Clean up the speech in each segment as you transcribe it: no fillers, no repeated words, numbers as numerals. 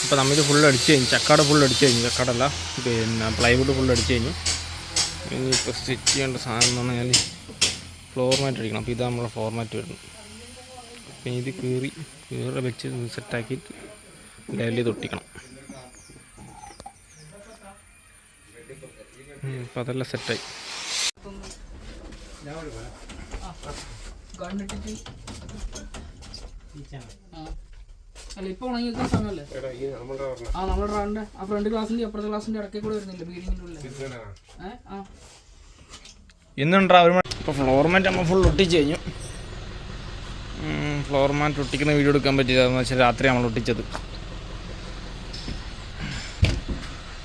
അപ്പോൾ നമ്മളിത് ഫുൾ അടിച്ച് കഴിഞ്ഞു, ചക്കാട് ഫുൾ അടിച്ച് കഴിഞ്ഞു, ചക്കാടല്ല പിന്നെ പ്ലൈവുഡ് ഫുൾ അടിച്ച് കഴിഞ്ഞു. ഇനി ഇപ്പോൾ സ്റ്റിച്ച് ചെയ്യേണ്ട സാധനം എന്ന് പറഞ്ഞാൽ ഫ്ലോർ മാറ്റ് അടിക്കണം. അപ്പോൾ ഇതാണ് നമ്മളെ ഫ്ലോർ മാറ്റ് വരുന്നത്. അപ്പോൾ ഇത് കീറി വെച്ച് സെറ്റാക്കിയിട്ട് ലെവലിൽ തൊട്ടിക്കണം. അപ്പോൾ അതെല്ലാം സെറ്റായി. അല്ല ഇപ്പോൾ ഉണങ്ങി നിൽക്കുന്ന സമയമല്ലേ? ആ നമ്മുടെ റൗണ്ട് ആ ഫ്രണ്ട് ക്ലാസ്സിൻ്റെ അപ്പുറത്തെ ക്ലാസ്സിൻ്റെ ഇടയ്ക്ക് കൂടെ വരുന്നില്ല ബീഡിങ്ങിൻ്റെ ഉള്ളിൽ. ഇന്നുണ്ടാ ഒരു മണി. ഇപ്പോൾ ഫ്ലോർ മാറ്റ് നമ്മൾ ഫുൾ ഒട്ടിച്ച് കഴിഞ്ഞു. ഫ്ലോർ മാറ്റ് ഒട്ടിക്കുന്ന വീഡിയോ എടുക്കാൻ പറ്റിയതെന്ന് വെച്ചാൽ രാത്രി നമ്മൾ ഒട്ടിച്ചത്.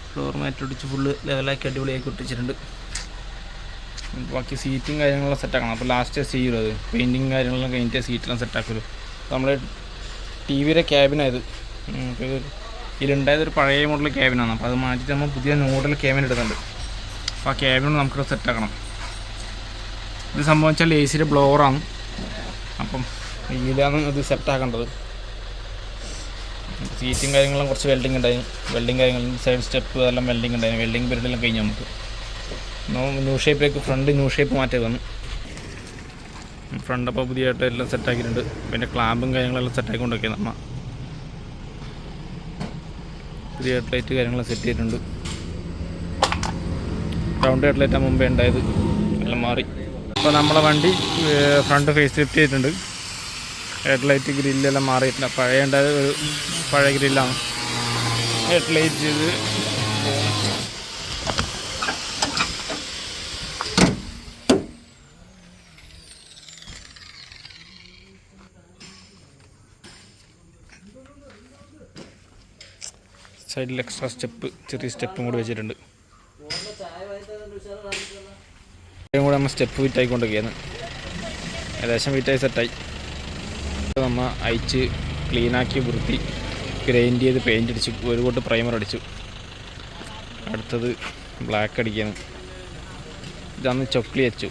ഫ്ലോർ മാറ്റ് ഒട്ടിച്ച് ഫുള്ള് ലെവലാക്കി അടിപൊളിയാക്കി ഒട്ടിച്ചിട്ടുണ്ട്. ബാക്കി സീറ്റും കാര്യങ്ങളെല്ലാം സെറ്റാക്കണം. അപ്പോൾ ലാസ്റ്റ് ചെയ്യുമല്ലോ അത് പെയിൻറ്റിങ് കാര്യങ്ങളെല്ലാം കഴിഞ്ഞിട്ട് സീറ്റെല്ലാം സെറ്റാക്കുമല്ലോ. നമ്മൾ ടി വിയുടെ ക്യാബിനായത്. ഇതിലുണ്ടായത് ഒരു പഴയ മോഡൽ ക്യാബിനാണ്. അപ്പോൾ അത് മാറ്റിയിട്ട് നമ്മൾ പുതിയ മോഡൽ ക്യാബിൻ എടുക്കുന്നുണ്ട്. അപ്പോൾ ആ ക്യാബിനോട് നമുക്ക് സെറ്റാക്കണം. ഇത് സംഭവം വെച്ചാൽ എ സിയുടെ ബ്ലോവറാണ്. അപ്പം ഇതിലാണ് ഇത് സെറ്റാക്കേണ്ടത്. സീറ്റും കാര്യങ്ങളും കുറച്ച് വെൽഡിങ് ഉണ്ടായിരുന്നു. വെൽഡിങ് കാര്യങ്ങളും സൈഡ് സ്റ്റെപ്പ് അതെല്ലാം വെൽഡിങ് ഉണ്ടായിരുന്നു. വെൽഡിങ് പീരീഡെല്ലാം കഴിഞ്ഞ് നമുക്ക് ന്യൂ ഷേപ്പിലേക്ക് ഫ്രണ്ട് ന്യൂ ഷേപ്പ് മാറ്റി വന്നു. ഫ്രണ്ട് അപ്പോൾ പുതിയതായിട്ട് എല്ലാം സെറ്റാക്കിയിട്ടുണ്ട്. പിന്നെ ക്ലാമ്പും കാര്യങ്ങളെല്ലാം സെറ്റാക്കി കൊണ്ടൊക്കെയാണ് നമ്മൾ പുതിയ ഹെഡ്ലൈറ്റ് കാര്യങ്ങളെല്ലാം സെറ്റ് ചെയ്തിട്ടുണ്ട്. റൗണ്ട് ഹെഡ്ലൈറ്റാണ് മുമ്പേ ഉണ്ടായത്, എല്ലാം മാറി. അപ്പോൾ നമ്മളെ വണ്ടി ഫ്രണ്ട് ഫേസ് ലിഫ്റ്റ് ചെയ്തിട്ടുണ്ട്. ഹെഡ്ലൈറ്റ് ഗ്രില്ലെല്ലാം മാറിയിട്ടില്ല. പഴയ ഉണ്ടായത് ഒരു പഴയ ഗ്രില്ലാണ്. ഹെഡ്ലൈറ്റ് ഇത് സൈഡിൽ എക്സ്ട്രാ സ്റ്റെപ്പ്, ചെറിയ സ്റ്റെപ്പും കൂടി വെച്ചിട്ടുണ്ട്. കൂടെ നമ്മൾ സ്റ്റെപ്പ് ഫിറ്റായിക്കൊണ്ടൊക്കെയാണ്. ഏകദേശം ഫിറ്റായി സെറ്റായി. നമ്മൾ അയച്ച് ക്ലീനാക്കി വൃത്തി ഗ്രൈൻഡ് ചെയ്ത് പെയിൻ്റ് അടിച്ചു. ഒരു കൂട്ട് പ്രൈമർ അടിച്ചു. അടുത്തത് ബ്ലാക്ക് അടിക്കുകയാണ്. ഇതാണ് ചൊക്ലി വെച്ചു.